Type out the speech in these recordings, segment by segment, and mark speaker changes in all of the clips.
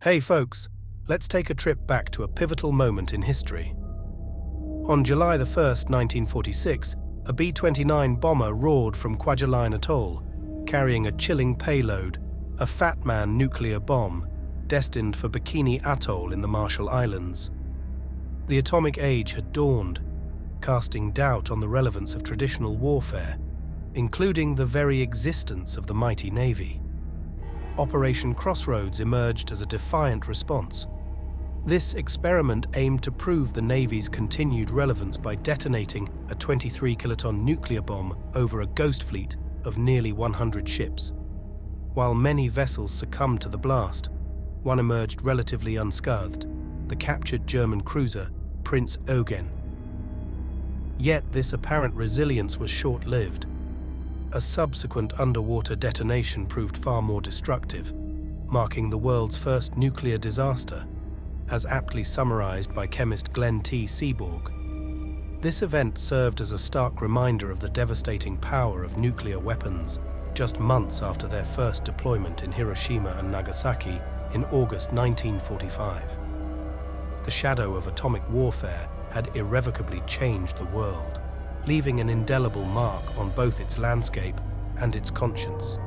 Speaker 1: Hey folks, let's take a trip back to a pivotal moment in history. On July 1st, 1946, a B-29 bomber roared from Kwajalein Atoll, carrying a chilling payload, a Fat Man nuclear bomb, destined for Bikini Atoll in the Marshall Islands. The atomic age had dawned, casting doubt on the relevance of traditional warfare, including the very existence of the mighty Navy. Operation Crossroads emerged as a defiant response. This experiment aimed to prove the Navy's continued relevance by detonating a 23-kiloton nuclear bomb over a ghost fleet of nearly 100 ships. While many vessels succumbed to the blast, one emerged relatively unscathed, the captured German cruiser Prinz Eugen. Yet this apparent resilience was short-lived. A subsequent underwater detonation proved far more destructive, marking the world's first nuclear disaster, as aptly summarized by chemist Glenn T. Seaborg. This event served as a stark reminder of the devastating power of nuclear weapons, just months after their first deployment in Hiroshima and Nagasaki in August 1945. The shadow of atomic warfare had irrevocably changed the world, leaving an indelible mark on both its landscape and its conscience.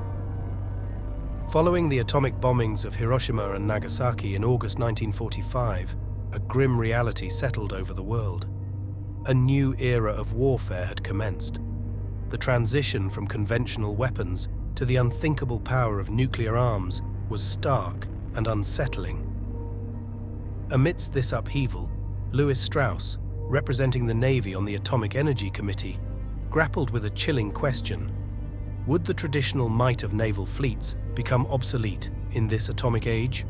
Speaker 1: Following the atomic bombings of Hiroshima and Nagasaki in August 1945, a grim reality settled over the world. A new era of warfare had commenced. The transition from conventional weapons to the unthinkable power of nuclear arms was stark and unsettling. Amidst this upheaval, Lewis Strauss, representing the Navy on the Atomic Energy Committee, grappled with a chilling question: would the traditional might of naval fleets become obsolete in this atomic age?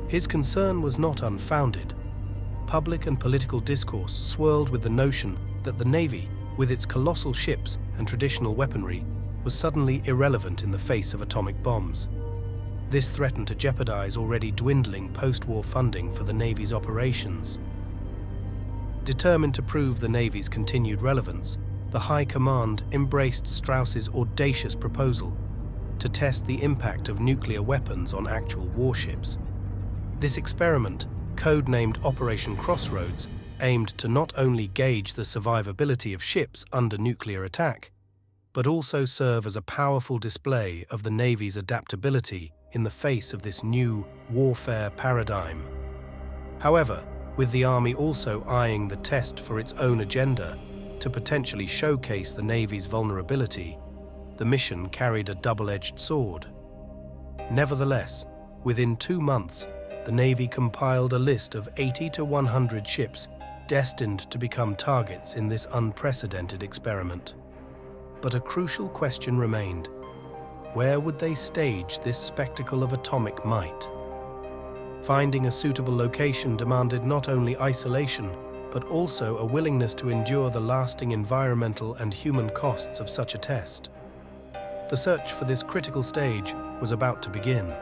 Speaker 1: His concern was not unfounded. Public and political discourse swirled with the notion that the Navy, with its colossal ships and traditional weaponry, was suddenly irrelevant in the face of atomic bombs. This threatened to jeopardize already dwindling post-war funding for the Navy's operations. Determined to prove the Navy's continued relevance, the High Command embraced Strauss's audacious proposal to test the impact of nuclear weapons on actual warships. This experiment, codenamed Operation Crossroads, aimed to not only gauge the survivability of ships under nuclear attack, but also serve as a powerful display of the Navy's adaptability in the face of this new warfare paradigm. However, with the Army also eyeing the test for its own agenda to potentially showcase the Navy's vulnerability, the mission carried a double-edged sword. Nevertheless, within 2 months, the Navy compiled a list of 80 to 100 ships destined to become targets in this unprecedented experiment. But a crucial question remained: where would they stage this spectacle of atomic might? Finding a suitable location demanded not only isolation, but also a willingness to endure the lasting environmental and human costs of such a test. The search for this critical stage was about to begin.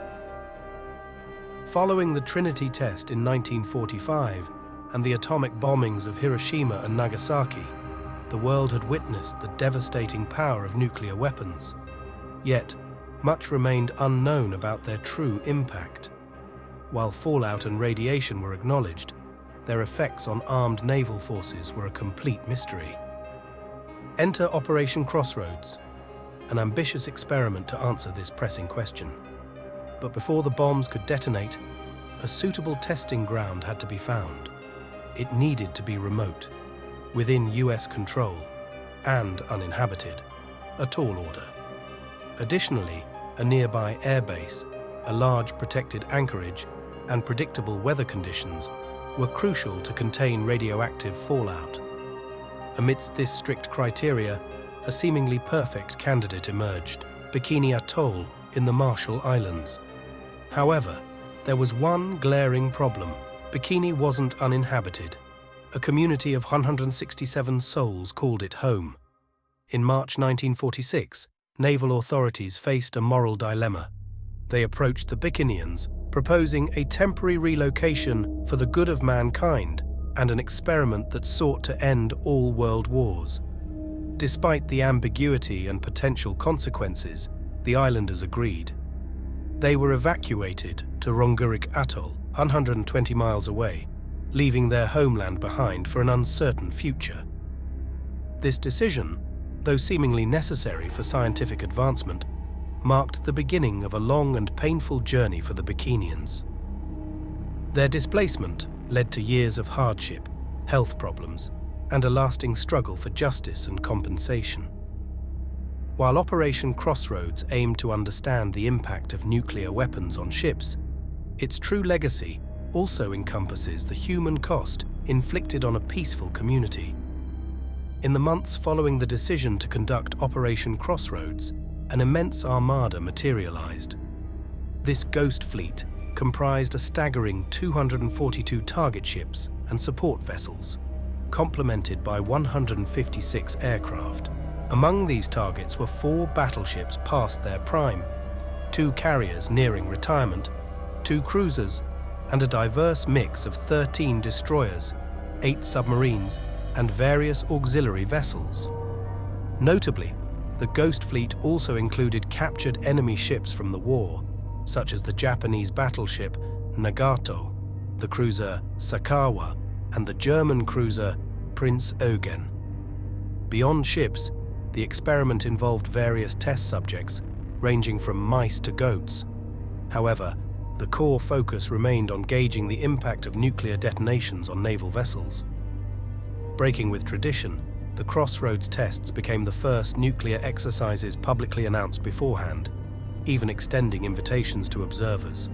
Speaker 1: Following the Trinity test in 1945 and the atomic bombings of Hiroshima and Nagasaki, the world had witnessed the devastating power of nuclear weapons. Yet, much remained unknown about their true impact. While fallout and radiation were acknowledged, their effects on armed naval forces were a complete mystery. Enter Operation Crossroads, an ambitious experiment to answer this pressing question. But before the bombs could detonate, a suitable testing ground had to be found. It needed to be remote, within US control, and uninhabited, a tall order. Additionally, a nearby airbase, a large protected anchorage, and predictable weather conditions were crucial to contain radioactive fallout. Amidst this strict criteria, a seemingly perfect candidate emerged: Bikini Atoll in the Marshall Islands. However, there was one glaring problem: Bikini wasn't uninhabited. A community of 167 souls called it home. In March 1946, naval authorities faced a moral dilemma. They approached the Bikinians, proposing a temporary relocation for the good of mankind and an experiment that sought to end all world wars. Despite the ambiguity and potential consequences, the islanders agreed. They were evacuated to Rongerik Atoll, 120 miles away, leaving their homeland behind for an uncertain future. This decision, though seemingly necessary for scientific advancement, marked the beginning of a long and painful journey for the Bikinians. Their displacement led to years of hardship, health problems, and a lasting struggle for justice and compensation. While Operation Crossroads aimed to understand the impact of nuclear weapons on ships, its true legacy also encompasses the human cost inflicted on a peaceful community. In the months following the decision to conduct Operation Crossroads, an immense armada materialized. This ghost fleet comprised a staggering 242 target ships and support vessels, complemented by 156 aircraft. Among these targets were 4 battleships past their prime, 2 carriers nearing retirement, 2 cruisers, and a diverse mix of 13 destroyers, 8 submarines, and various auxiliary vessels. Notably, the Ghost Fleet also included captured enemy ships from the war, such as the Japanese battleship Nagato, the cruiser Sakawa, and the German cruiser Prinz Eugen. Beyond ships, the experiment involved various test subjects, ranging from mice to goats. However, the core focus remained on gauging the impact of nuclear detonations on naval vessels. Breaking with tradition, the Crossroads tests became the first nuclear exercises publicly announced beforehand, even extending invitations to observers.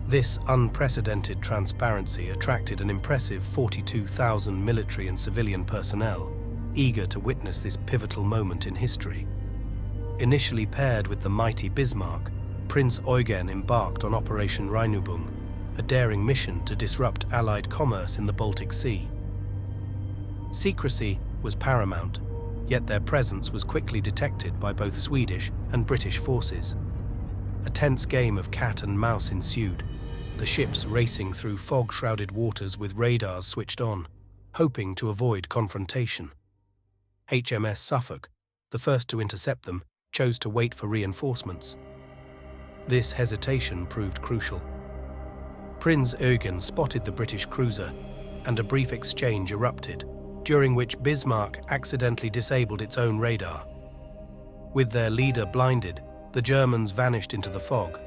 Speaker 1: This unprecedented transparency attracted an impressive 42,000 military and civilian personnel, eager to witness this pivotal moment in history. Initially paired with the mighty Bismarck, Prinz Eugen embarked on Operation Rheinübung, a daring mission to disrupt Allied commerce in the Baltic Sea. Secrecy was paramount, yet their presence was quickly detected by both Swedish and British forces. A tense game of cat and mouse ensued, the ships racing through fog-shrouded waters with radars switched on, hoping to avoid confrontation. HMS Suffolk, the first to intercept them, chose to wait for reinforcements. This hesitation proved crucial. Prinz Eugen spotted the British cruiser, and a brief exchange erupted, during which Bismarck accidentally disabled its own radar. With their leader blinded, the Germans vanished into the fog.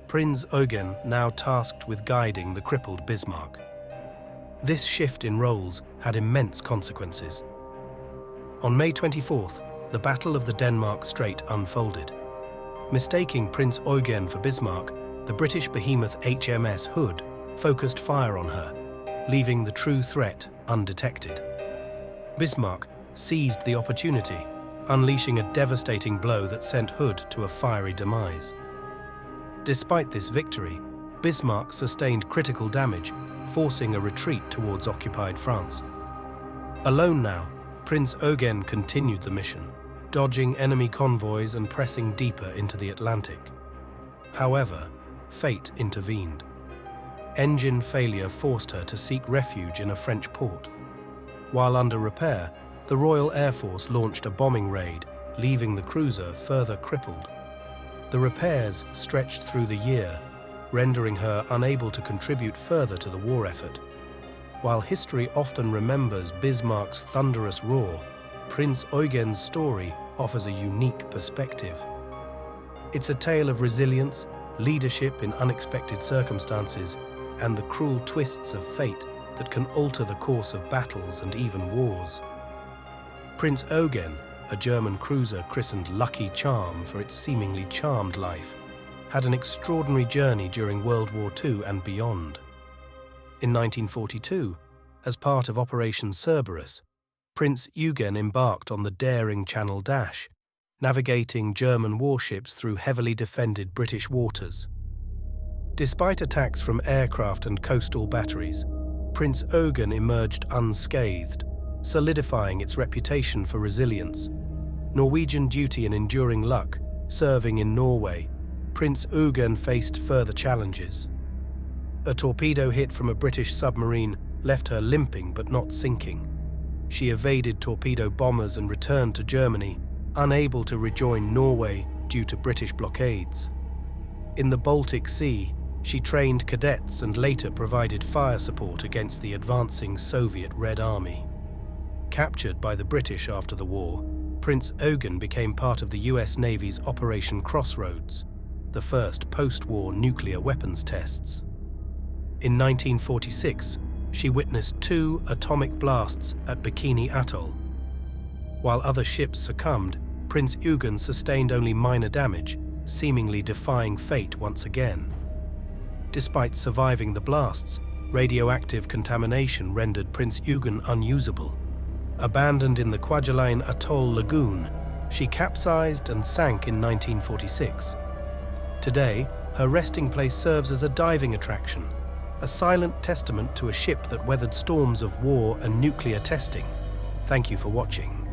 Speaker 1: Prinz Eugen now tasked with guiding the crippled Bismarck. This shift in roles had immense consequences. On May 24th, the Battle of the Denmark Strait unfolded. Mistaking Prinz Eugen for Bismarck, the British behemoth HMS Hood focused fire on her, leaving the true threat undetected. Bismarck seized the opportunity, unleashing a devastating blow that sent Hood to a fiery demise. Despite this victory, Bismarck sustained critical damage, forcing a retreat towards occupied France. Alone now, Prinz Eugen continued the mission, dodging enemy convoys and pressing deeper into the Atlantic. However, fate intervened. Engine failure forced her to seek refuge in a French port. While under repair, the Royal Air Force launched a bombing raid, leaving the cruiser further crippled. The repairs stretched through the year, rendering her unable to contribute further to the war effort. While history often remembers Bismarck's thunderous roar, Prinz Eugen's story offers a unique perspective. It's a tale of resilience, leadership in unexpected circumstances, and the cruel twists of fate that can alter the course of battles and even wars. Prinz Eugen, a German cruiser christened Lucky Charm for its seemingly charmed life, had an extraordinary journey during World War II and beyond. In 1942, as part of Operation Cerberus, Prinz Eugen embarked on the daring Channel Dash, navigating German warships through heavily defended British waters. Despite attacks from aircraft and coastal batteries, Prinz Eugen emerged unscathed, solidifying its reputation for resilience. Norwegian duty and enduring luck, serving in Norway, Prinz Eugen faced further challenges. A torpedo hit from a British submarine left her limping but not sinking. She evaded torpedo bombers and returned to Germany, unable to rejoin Norway due to British blockades. In the Baltic Sea, she trained cadets and later provided fire support against the advancing Soviet Red Army. Captured by the British after the war, Prinz Eugen became part of the US Navy's Operation Crossroads, the first post-war nuclear weapons tests. In 1946, she witnessed 2 atomic blasts at Bikini Atoll. While other ships succumbed, Prinz Eugen sustained only minor damage, seemingly defying fate once again. Despite surviving the blasts, radioactive contamination rendered Prinz Eugen unusable. Abandoned in the Kwajalein Atoll lagoon, she capsized and sank in 1946. Today, her resting place serves as a diving attraction, a silent testament to a ship that weathered storms of war and nuclear testing. Thank you for watching.